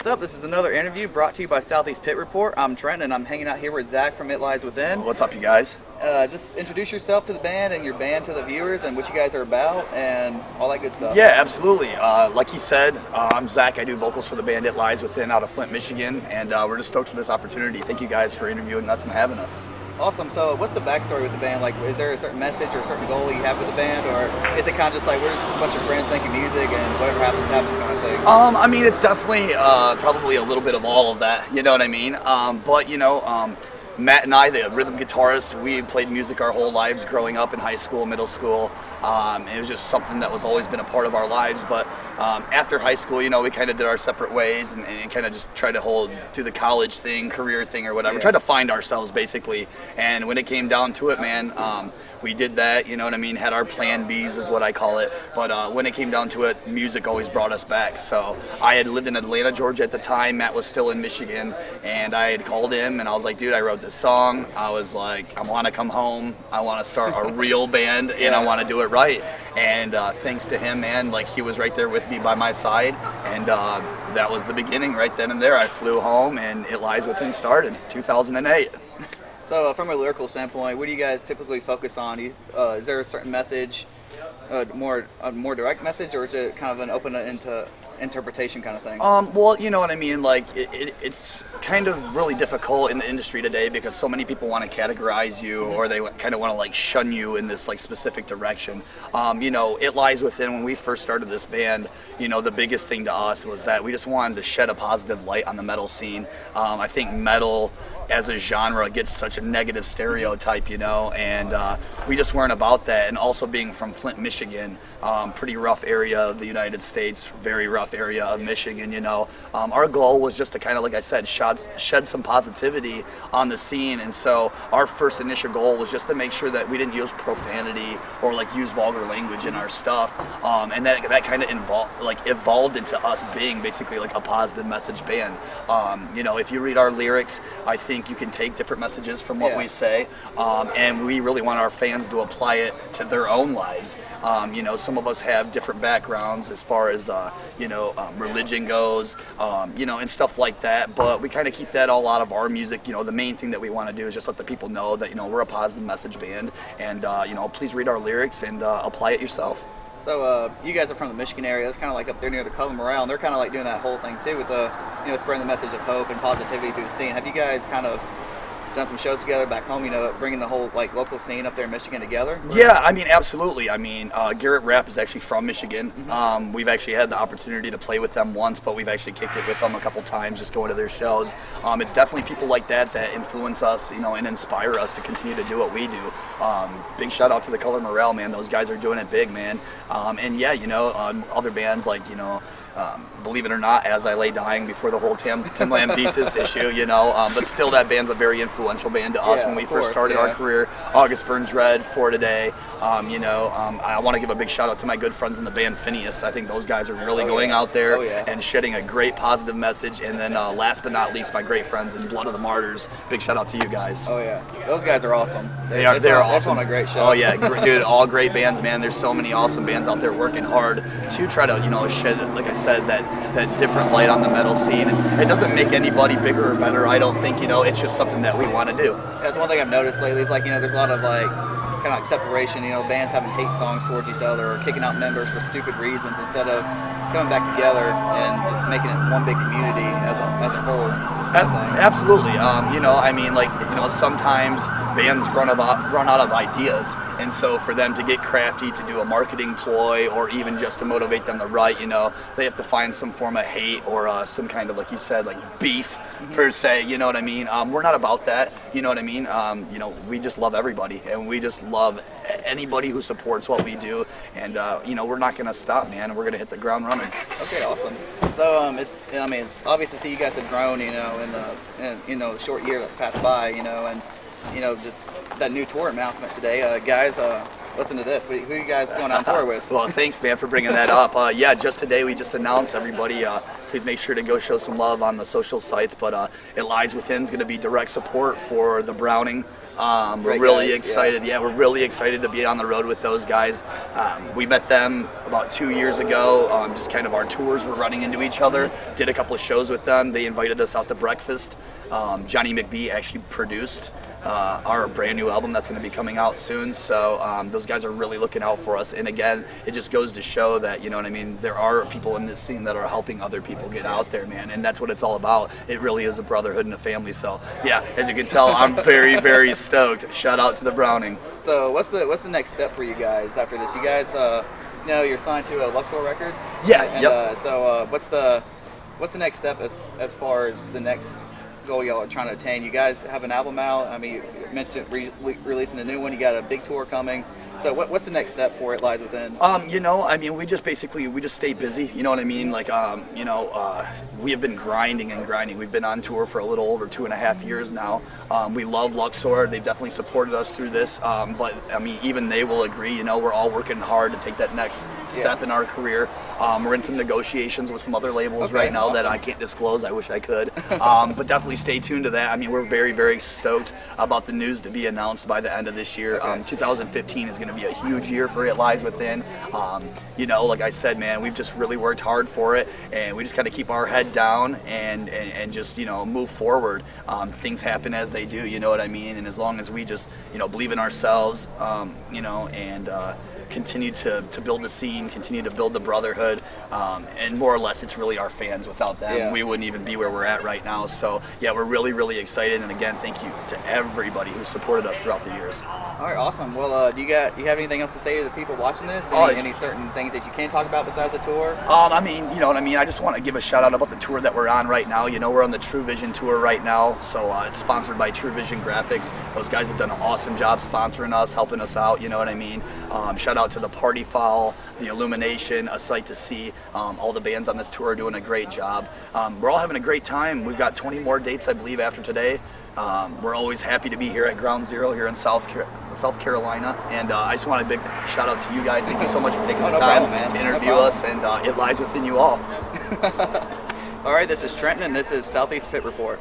up? This is another interview brought to you by Southeast Pit Report. I'm Trent, and I'm hanging out here with Zach from It Lies Within. What's up, you guys? Just introduce yourself to the band and your band to the viewers and what you guys are about and all that good stuff. Yeah, absolutely. Like he said, I'm Zach. I do vocals for the band It Lies Within out of Flint, Michigan, and we're just stoked for this opportunity. Thank you guys for interviewing us and having us. Awesome. So what's the backstory with the band? Like, is there a certain message or a certain goal you have with the band, or is it kind of just like we're just a bunch of friends making music and whatever happens, happens kind of thing? I mean, it's definitely probably a little bit of all of that, you know what I mean? But, you know, Matt and I, the rhythm guitarist, we played music our whole lives growing up in high school, middle school. It was just something that was always been a part of our lives. But after high school, you know, we kind of did our separate ways and kind of just tried to hold to the college thing, career thing or whatever. Yeah. Tried to find ourselves, basically. And when it came down to it, man, we did that, you know what I mean, had our plan Bs is what I call it. But when it came down to it, music always brought us back. So I had lived in Atlanta, Georgia at the time. Matt was still in Michigan. And I had called him and I was like, dude, I wrote this song. I was like, I want to come home. I want to start a real band and I want to do it right. And thanks to him, man, like he was right there with me by my side. And that was the beginning right then and there. I flew home and It Lies Within started, 2008. So from a lyrical standpoint, what do you guys typically focus on? Is there a certain message, a more direct message, or is it kind of an open into interpretation kind of thing? Well, you know what I mean, like it's kind of really difficult in the industry today because so many people want to categorize you or they kind of want to like shun you in this like specific direction. You know, It Lies Within, when we first started this band, you know, the biggest thing to us was that we just wanted to shed a positive light on the metal scene. I think metal as a genre gets such a negative stereotype, you know, and we just weren't about that. And also being from Flint, Michigan, pretty rough area of the United States, very rough area of Michigan, you know. Our goal was just to kind of, like I said, shed some positivity on the scene. And so our first initial goal was just to make sure that we didn't use profanity or like use vulgar language in our stuff. And that kind of evolved into us being basically like a positive message band. You know, if you read our lyrics, I think you can take different messages from what we say, and we really want our fans to apply it to their own lives. You know, some of us have different backgrounds as far as you know, religion goes, you know, and stuff like that, but we kind of keep that all out of our music. You know, the main thing that we want to do is just let the people know that, you know, we're a positive message band, and you know, please read our lyrics and apply it yourself. So you guys are from the Michigan area. That's kind of like up there near the Color Morale, and they're kind of like doing that whole thing too with the, you know, spreading the message of hope and positivity through the scene. Have you guys kind of done some shows together back home, you know, bringing the whole like local scene up there in Michigan together? Yeah, I mean, absolutely. I mean, Garrett Rapp is actually from Michigan. Mm-hmm. We've actually had the opportunity to play with them once, but we've actually kicked it with them a couple times, just going to their shows. It's definitely people like that that influence us, you know, and inspire us to continue to do what we do. Big shout out to the Color Morale, man. Those guys are doing it big, man. And yeah, you know, other bands like, you know, believe it or not, As I Lay Dying before the whole Tim Lambesis issue, you know, but still that band's a very influential band to us when we first started our career. August Burns Red, For Today, you know, I want to give a big shout out to my good friends in the band Phineas. I think those guys are really going out there and shedding a great positive message. And then last but not least, my great friends in Blood of the Martyrs. Big shout out to you guys. Oh yeah, those guys are awesome. They're awesome. That's on a great show. Oh yeah, dude, all great bands, man. There's so many awesome bands out there working hard to try to, you know, shed, like I said, that different light on the metal scene. And it doesn't make anybody bigger or better, I don't think, you know, it's just something that we want to do. That's one thing I've noticed lately is like, you know, there's a lot of like kind of like separation, you know, bands having hate songs towards each other or kicking out members for stupid reasons instead of coming back together and just making it one big community as a whole. Absolutely. You know, I mean, like, you know, sometimes bands run out of ideas, and so for them to get crafty to do a marketing ploy or even just to motivate them to write, you know, they have to find some form of hate or some kind of, like you said, like beef per se, you know what I mean? We're not about that, you know what I mean? You know, we just love everybody, and we just love anybody who supports what we do, and you know, we're not going to stop, man. We're going to hit the ground running. Okay, awesome. So it's obvious to see you guys have grown, you know, in the short year that's passed by, you know, and you know, just that new tour announcement today, guys. listen to this. Who are you guys going on tour with? Well, thanks, man, for bringing that up. Yeah, just today we just announced, everybody, please make sure to go show some love on the social sites. But It Lies Within is going to be direct support for the Browning. We're really excited. Yeah, we're really excited to be on the road with those guys. We met them about 2 years ago. Just kind of our tours were running into each other. Did a couple of shows with them. They invited us out to breakfast. Johnny McBee actually produced our brand new album that's going to be coming out soon. So those guys are really looking out for us. And again, it just goes to show that, you know what I mean, there are people in this scene that are helping other people get out there, man. And that's what it's all about. It really is a brotherhood and a family. So yeah, as you can tell, I'm very, very stoked. Shout out to the Browning. So what's the next step for you guys after this? You guys, you know, you're signed to Luxor Records. Yeah. And, yep. So what's the next step as far as the next goal y'all are trying to attain? You guys have an album out. I mean, you mentioned releasing a new one. You got a big tour coming. So what's the next step for It Lies Within? You know, I mean, we just stay busy. You know what I mean? Like, you know, we have been grinding and grinding. We've been on tour for a little over 2.5 years now. We love Luxor. They've definitely supported us through this. But I mean, even they will agree. You know, we're all working hard to take that next step in our career. We're in some negotiations with some other labels right now that I can't disclose. I wish I could. But definitely stay tuned to that. I mean, we're very, very stoked about the news to be announced by the end of this year. 2015 is going to be a huge year for It Lies Within. You know, like I said, man, we've just really worked hard for it, and we just got to keep our head down and just, you know, move forward. Things happen as they do, you know what I mean? And as long as we just, you know, believe in ourselves, you know, and continue to build the scene, continue to build the brotherhood, and more or less it's really our fans. Without them, we wouldn't even be where we're at right now. So yeah, we're really, really excited, and again, thank you to everybody who supported us throughout the years. All right, awesome. Well, do you have anything else to say to the people watching this? Any certain things that you can talk about besides the tour? I mean, you know what I mean? I just want to give a shout out about the tour that we're on right now. You know, we're on the True Vision tour right now, so it's sponsored by True Vision Graphics. Those guys have done an awesome job sponsoring us, helping us out, you know what I mean? Shout out to the Party Foul, the Illumination, A Sight to See. All the bands on this tour are doing a great job. We're all having a great time. We've got 20 more dates, I believe, after today. We're always happy to be here at Ground Zero here in South Carolina, and I just want a big shout out to you guys. Thank you so much for taking the time to interview us, and it lies within you all. All right, this is Trenton, and this is Southeast Pit Report.